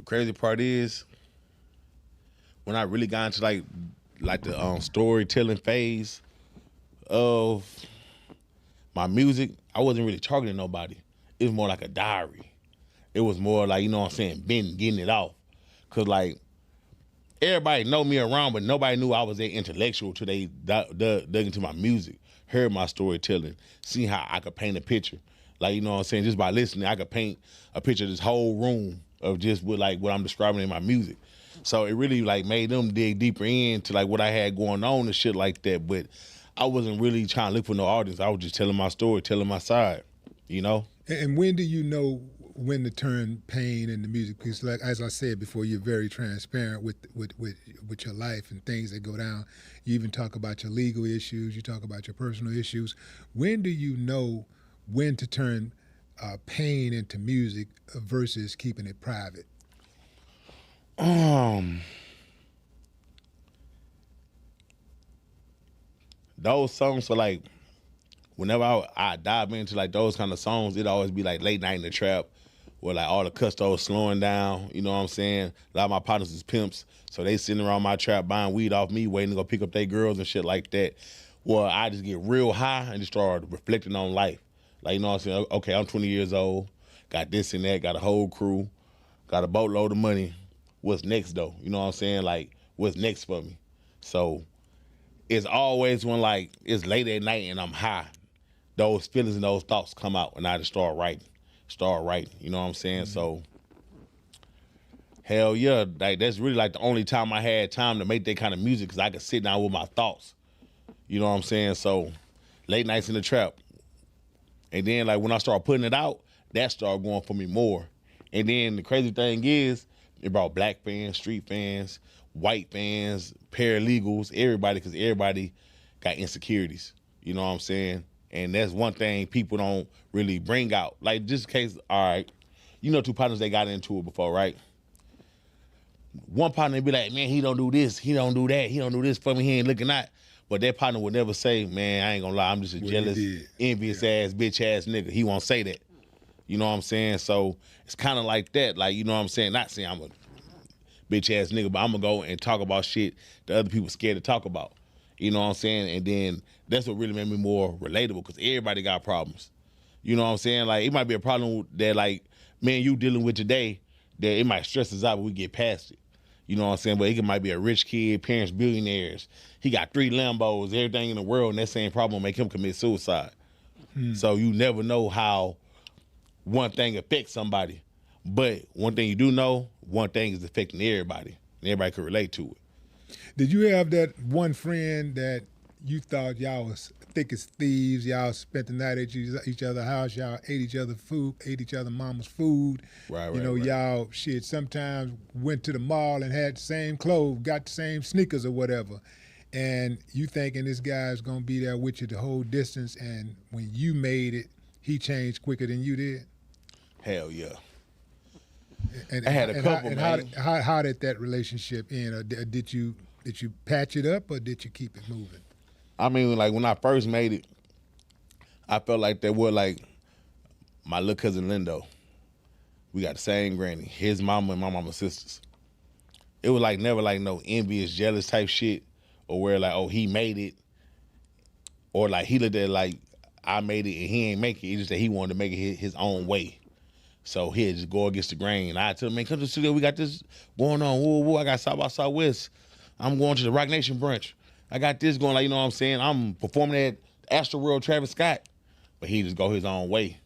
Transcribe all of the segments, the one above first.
crazy part is when I really got into like the storytelling phase of my music, I wasn't really talking to nobody. It was more like a diary. It was more like, you know what I'm saying, getting it off. Cause like everybody know me around, but nobody knew I was that intellectual till they dug into my music, heard my storytelling, see how I could paint a picture. Like, you know what I'm saying, just by listening, I could paint a picture of this whole room of just what I'm describing in my music. So it really like made them dig deeper into like what I had going on and shit like that. But I wasn't really trying to look for no audience. I was just telling my story, telling my side, you know? And when do you know when to turn pain into music? Because, like as I said before, you're very transparent with your life and things that go down. You even talk about your legal issues. You talk about your personal issues. When do you know when to turn pain into music versus keeping it private? Those songs are like, whenever I dive into like those kind of songs, it always be like late night in the trap, where like all the custos slowing down. You know what I'm saying? A lot of my partners is pimps, so they sitting around my trap buying weed off me, waiting to go pick up their girls and shit like that. Well, I just get real high and just start reflecting on life. Like, you know what I'm saying? Okay, I'm 20 years old, got this and that, got a whole crew, got a boatload of money. What's next though? You know what I'm saying? Like, what's next for me? So it's always when like it's late at night and I'm high, those feelings and those thoughts come out and I just start writing, you know what I'm saying? Mm-hmm. So hell yeah, like that's really like the only time I had time to make that kind of music, because I could sit down with my thoughts, you know what I'm saying? So late nights in the trap. And then like when I start putting it out, that started going for me more. And then the crazy thing is, it brought black fans, street fans, white fans, paralegals, everybody, because everybody got insecurities, you know what I'm saying? And that's one thing people don't really bring out. Like, just in case, all right, you know two partners, they got into it before, right? One partner be like, man, he don't do this, he don't do that, he don't do this for me, he ain't looking out. But that partner would never say, man, I ain't gonna lie, I'm just a jealous, envious ass, bitch ass nigga. He won't say that. You know what I'm saying? So it's kind of like that. Like, you know what I'm saying? Not saying I'm a bitch ass nigga, but I'm gonna go and talk about shit that other people scared to talk about. You know what I'm saying? And then that's what really made me more relatable, because everybody got problems. You know what I'm saying? Like, it might be a problem that like me and you dealing with today that it might stress us out, but we get past it. You know what I'm saying? But it might be a rich kid, parents billionaires. He got 3 Lambos, everything in the world, and that same problem will make him commit suicide. So you never know how one thing affects somebody. But one thing you do know, one thing is affecting everybody, and everybody can relate to it. Did you have that one friend that you thought y'all was thick as thieves, y'all spent the night at each other's house, y'all ate each other's food, ate each other's mama's food. Right. Y'all sometimes went to the mall and had the same clothes, got the same sneakers or whatever. And you thinking this guy's gonna be there with you the whole distance, and when you made it, he changed quicker than you did? Hell yeah. And I had a couple, man. How did that relationship end? Or did you patch it up, or did you keep it moving? I mean, like when I first made it, I felt like they were like my little cousin Lindo. We got the same granny, his mama and my mama's sisters. It was like never like no envious, jealous type shit, or where like, oh, he made it, or like he looked at it like I made it and he ain't make it. It's just that he wanted to make it his own way. So he'd just go against the grain. And I tell him, man, come to the studio, we got this going on. Whoa, I got South by Southwest. I'm going to the Rock Nation brunch. I got this going, like, you know what I'm saying? I'm performing at Astro World Travis Scott. But he just go his own way.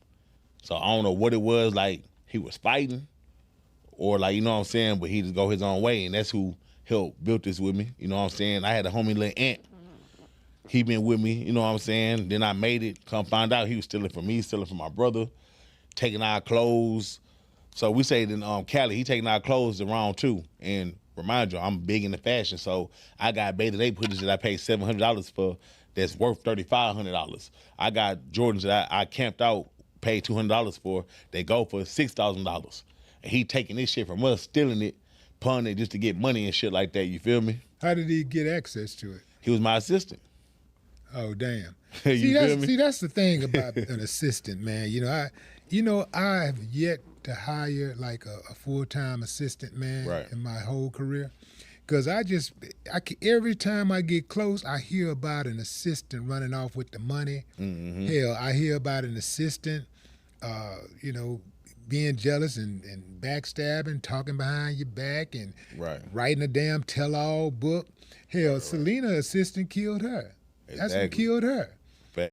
So I don't know what it was, like he was fighting or like, you know what I'm saying? But he just go his own way. And that's who helped build this with me. You know what I'm saying? I had a homie, little Ant. He been with me, you know what I'm saying? Then I made it. Come find out he was stealing from me, stealing from my brother, taking our clothes. So we say in Cali, he taking our clothes to round 2. And remind you, I'm big into fashion. So I got Beta Day putties that I paid $700 for that's worth $3,500. I got Jordans that I camped out, paid $200 for, they go for $6,000. And he taking this shit from us, stealing it, punning it just to get money and shit like that, you feel me? How did he get access to it? He was my assistant. Oh, damn. You feel me? See, that's the thing about an assistant, man. You know, I have yet to hire like a full-time assistant, man, Right. in my whole career. Because every time I get close, I hear about an assistant running off with the money. Mm-hmm. Hell, I hear about an assistant, being jealous and backstabbing, talking behind your back, and Right. writing a damn tell-all book. Hell, Selena assistant killed her. That's what Exactly. killed her.